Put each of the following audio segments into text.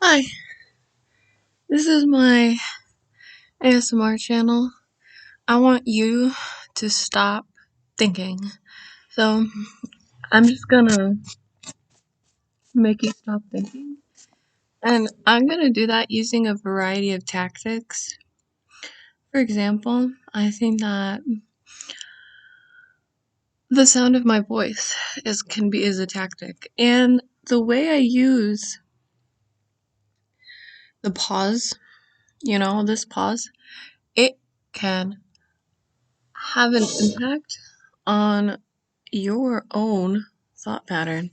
Hi, this is my ASMR channel. I want you to stop thinking. So, I'm just gonna make you stop thinking. And I'm gonna do that using a variety of tactics. For example, I think that the sound of my voice is a tactic. And the way I use the pause, this pause, it can have an impact on your own thought pattern.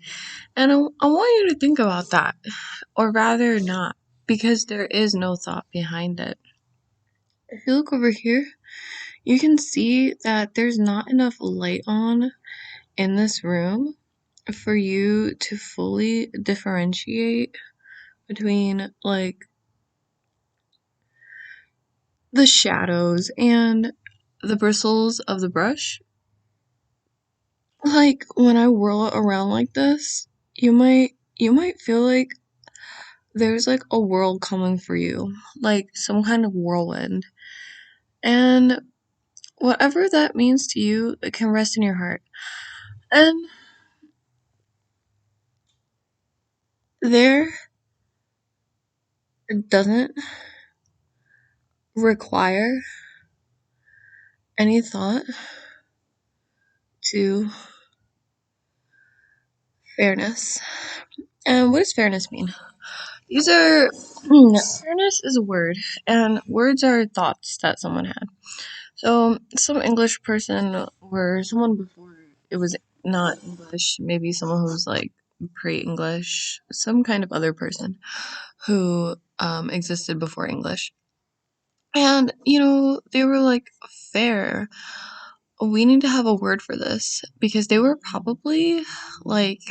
And I want you to think about that, or rather not, because there is no thought behind it. If you look over here, you can see that there's not enough light on in this room for you to fully differentiate between, like, the shadows and the bristles of the brush. Like, when I whirl it around like this, you might feel like there's like a world coming for you, like some kind of whirlwind. And whatever that means to you, it can rest in your heart. And there doesn't require any thought to fairness. And what does fairness mean? Fairness is a word, and words are thoughts that someone had. So, some English person or someone before it was not English, maybe someone who was like pre English, some kind of other person who existed before English. And, they were like, fair. We need to have a word for this because they were probably like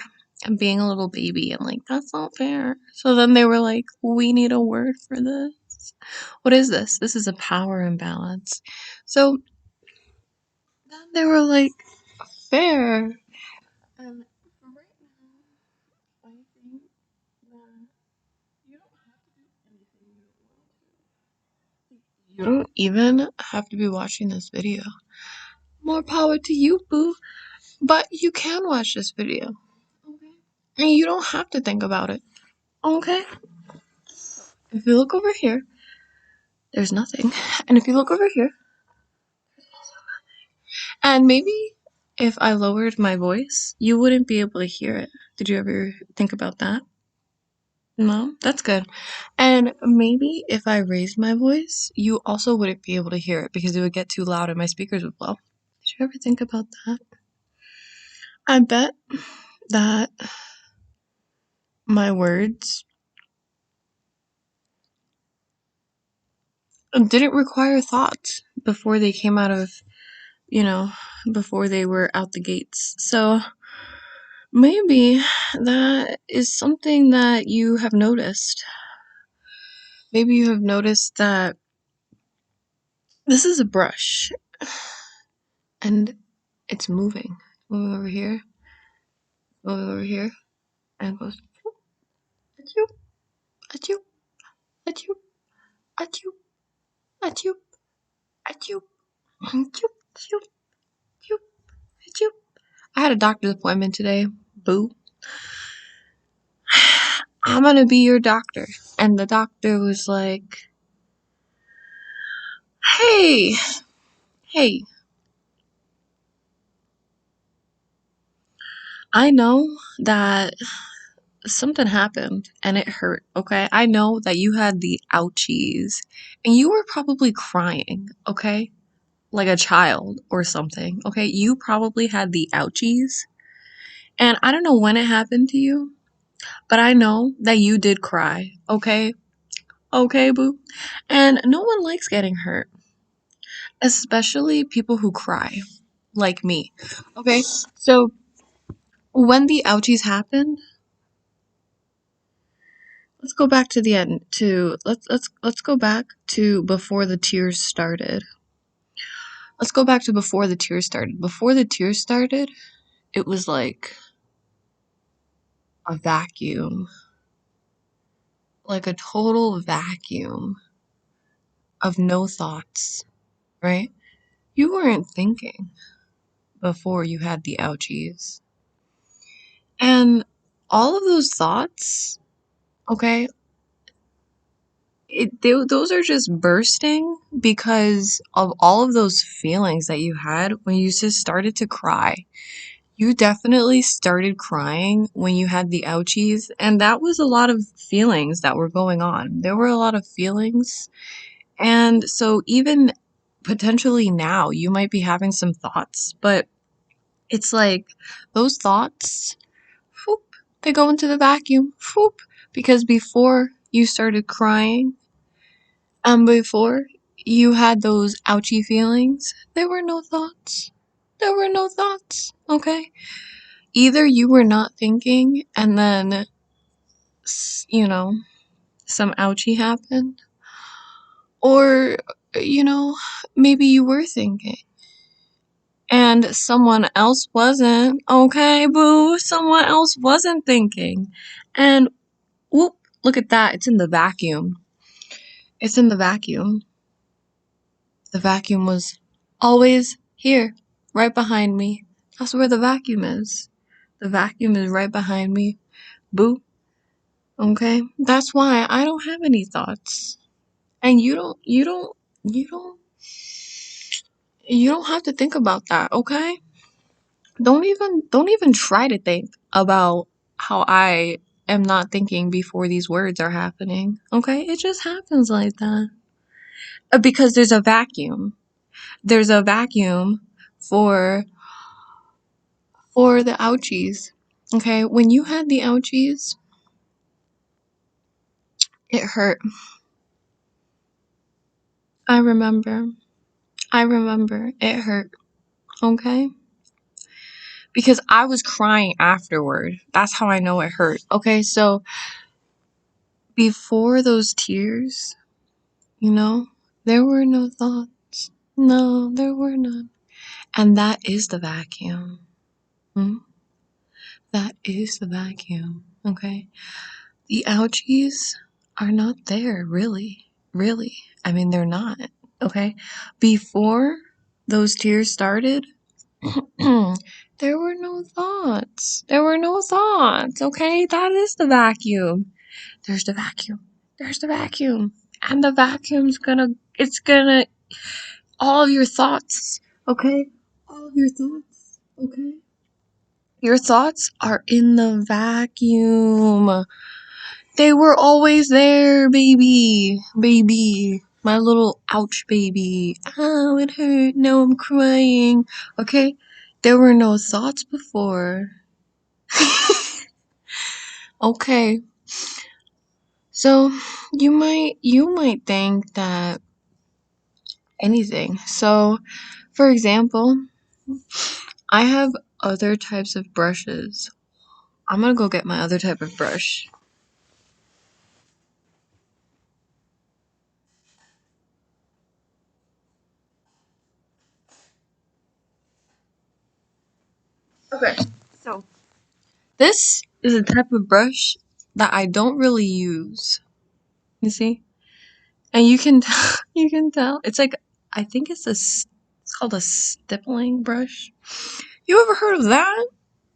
being a little baby and like, that's not fair. So then they were like, we need a word for this. What is this? This is a power imbalance. So then they were like, fair. And for right now, I think that you don't have to do anything you don't want to. You don't even have to be watching this video. More power to you, boo. But you can watch this video. Okay. And you don't have to think about it. Okay? If you look over here, there's nothing. And if you look over here, and maybe if I lowered my voice, you wouldn't be able to hear it. Did you ever think about that? No? That's good. And maybe if I raised my voice, you also wouldn't be able to hear it because it would get too loud and my speakers would blow. Did you ever think about that? I bet that my words didn't require thoughts before they came out of, you know, before they were out the gates. So maybe that is something that you have noticed. Maybe you have noticed that this is a brush and it's moving. Moving over here, and it goes achoo, achoo, achoo, achoo, achoo, achoo, achoo, achoo, achoo, achoo. I had a doctor's appointment today. Boo. I'm gonna be your doctor. And the doctor was like, hey, hey, I know that something happened and it hurt, okay? I know that you had the ouchies and you were probably crying, okay? Like a child or something, okay? You probably had the ouchies. And I don't know when it happened to you, but I know that you did cry, okay? Okay, boo. And no one likes getting hurt, especially people who cry, like me, okay? So when the ouchies happened, let's go back to the end to let's go back to before the tears started. Let's go back to before the tears started. Before the tears started, it was like a vacuum. like a total vacuum of no thoughts, right? You weren't thinking before you had the ouchies. And all of those thoughts, okay, those are just bursting because of all of those feelings that you had when you just started to cry. You definitely started crying when you had the ouchies, and that was a lot of feelings that were going on. There were a lot of feelings, and so even potentially now you might be having some thoughts, but it's like those thoughts, whoop, they go into the vacuum, whoop, because before you started crying, before you had those ouchy feelings, there were no thoughts. There were no thoughts, okay? Either you were not thinking and then, you know, some ouchie happened, or, you know, maybe you were thinking and someone else wasn't, okay, boo, someone else wasn't thinking. And whoop, look at that, it's in the vacuum. It's in the vacuum. The vacuum was always here, right behind me. That's where the vacuum is. The vacuum is right behind me. Boo. Okay? That's why I don't have any thoughts. And you don't have to think about that, okay? Don't even try to think about how I am not thinking before these words are happening. Okay? It just happens like that. Because there's a vacuum. There's a vacuum for the ouchies. Okay? When you had the ouchies, it hurt. I remember. I remember. It hurt. Okay? Because I was crying afterward. That's how I know it hurt. Okay? So before those tears, you know, there were no thoughts. No, there were none. And that is the vacuum. Hmm? That is the vacuum. Okay? The ouchies are not there, really. Really. I mean, they're not. Okay? Before those tears started, there were no thoughts. There were no thoughts. Okay? That is the vacuum. There's the vacuum. There's the vacuum. And the vacuum's it's gonna, all of your thoughts, okay? All of your thoughts, okay? Your thoughts are in the vacuum. They were always there, baby. Baby. My little ouch baby. Oh, it hurt. Now I'm crying. Okay? There were no thoughts before. Okay. So you might think that anything. So, for example, I have other types of brushes. I'm gonna go get my other type of brush. Okay. So, this is a type of brush that I don't really use. You see? And you can you can tell. It's like, I think it's called a stippling brush. You ever heard of that?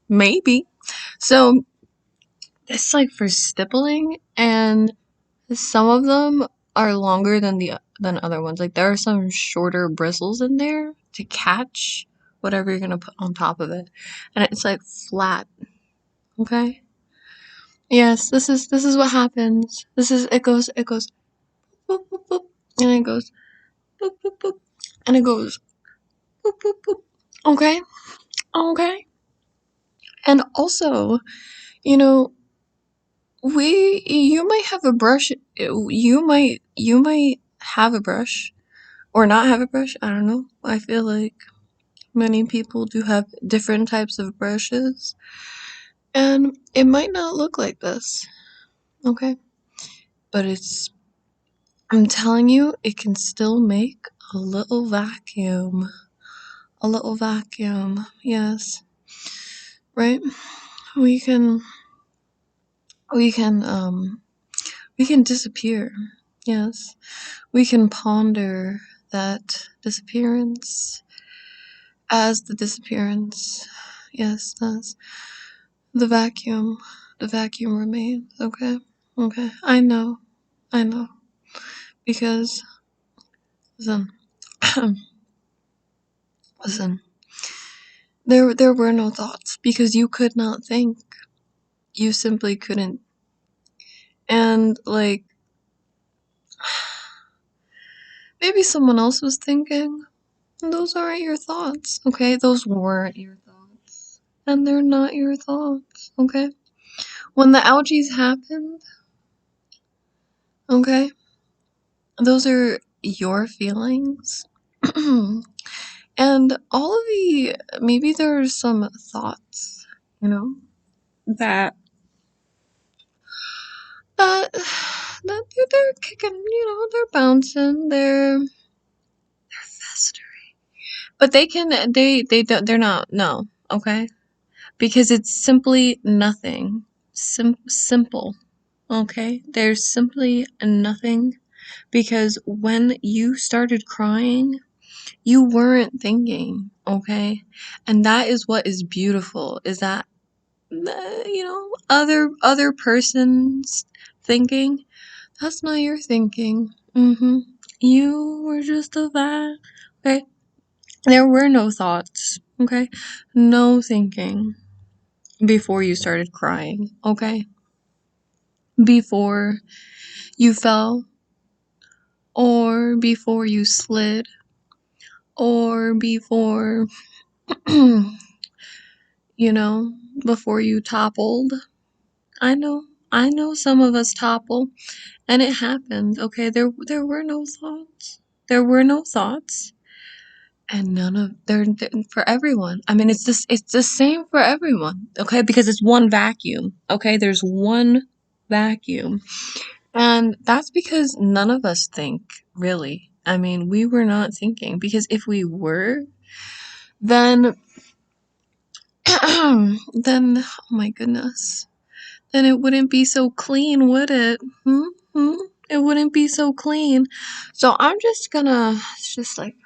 Maybe. So, it's like for stippling, and some of them are longer than other ones. Like there are some shorter bristles in there to catch whatever you're gonna put on top of it, and it's like flat. Okay. Yes, this is what happens. It goes boop boop boop, and it goes boop boop boop, and it goes boop boop boop. Okay. Okay. And also, you know, you might have a brush. You might have a brush or not have a brush. I don't know. I feel like many people do have different types of brushes, and it might not look like this, okay? But I'm telling you, it can still make a little vacuum. A little vacuum, yes. Right? We can, we can, We can disappear. Yes. We can ponder that disappearance as the disappearance. Yes, that's the vacuum. The vacuum remains. Okay. Okay. I know. I know. Because, listen, listen, there were no thoughts because you could not think. You simply couldn't. And, like, maybe someone else was thinking. Those aren't your thoughts, okay? Those weren't your thoughts. And they're not your thoughts, okay? When the ouchies happened, okay, those are your feelings. And all of the, maybe there are some thoughts, you know, that, that they're kicking, they're bouncing, they're festering. But they're not, no, okay? Because it's simply nothing. Simple. Okay? There's simply nothing because when you started crying, you weren't thinking, okay? And that is what is beautiful is that other person's thinking, that's not your thinking. You were just a vibe. Okay? There were no thoughts, okay? No thinking before you started crying, okay? Before you fell, or before you slid, or before, you know, before you toppled. I know, I know some of us topple, and it happened, okay? There were no thoughts. There were no thoughts. And none of they're for everyone. I mean, it's the same for everyone, okay? Because it's one vacuum, okay? There's one vacuum. And that's because none of us think, really. I mean, we were not thinking because if we were, then then oh my goodness. Then it wouldn't be so clean, would it? It wouldn't be so clean. So I'm just gonna it's just like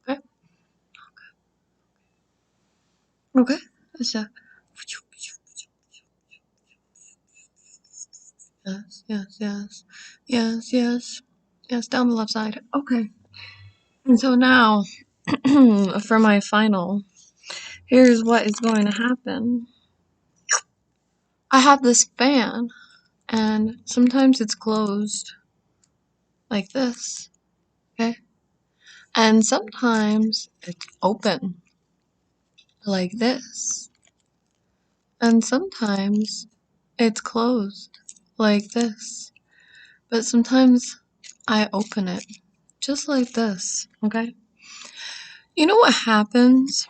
okay. Okay. It's a yes, yes, yes. Yes, yes. Yes, down the left side. Okay. And so now for my final, here's what is going to happen. I have this fan, and sometimes it's closed like this, okay? And sometimes it's open like this. And sometimes it's closed like this. But sometimes I open it just like this, okay? You know what happens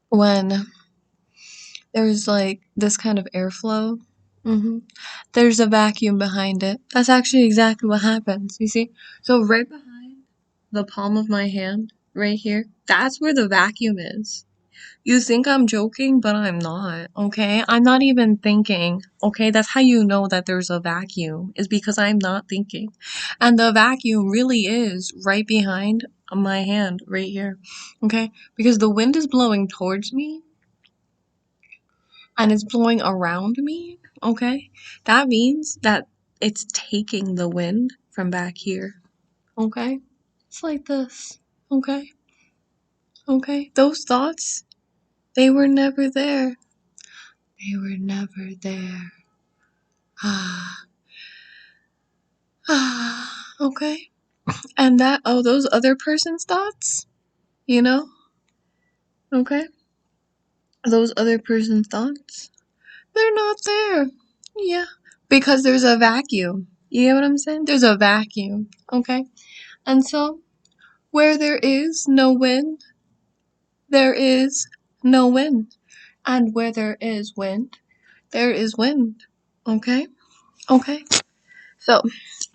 when there's like this kind of airflow? There's a vacuum behind it. That's actually exactly what happens, you see? So right behind the palm of my hand, right here, that's where the vacuum is. You think I'm joking, but I'm not, okay? I'm not even thinking, okay? That's how you know that there's a vacuum, is because I'm not thinking. And the vacuum really is right behind my hand, right here, okay? Because the wind is blowing towards me and it's blowing around me, okay? That means that it's taking the wind from back here, okay? It's like this, okay? Okay? Those thoughts, they were never there. They were never there. Ah, okay. And those other person's thoughts, you know? Okay? Those other person's thoughts, they're not there. Yeah. Because there's a vacuum. You get what I'm saying? There's a vacuum. Okay? And so, where there is no wind, there is no wind. And where there is wind, there is wind. Okay? Okay? So,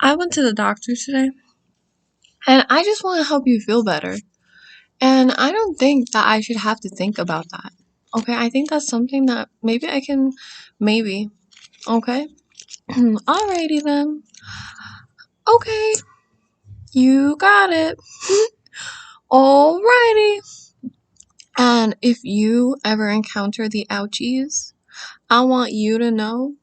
I went to the doctor today, and I just want to help you feel better. And I don't think that I should have to think about that. Okay, I think that's something that maybe I can, maybe. Okay. Alrighty then. Okay, you got it. Alrighty. And if you ever encounter the ouchies, I want you to know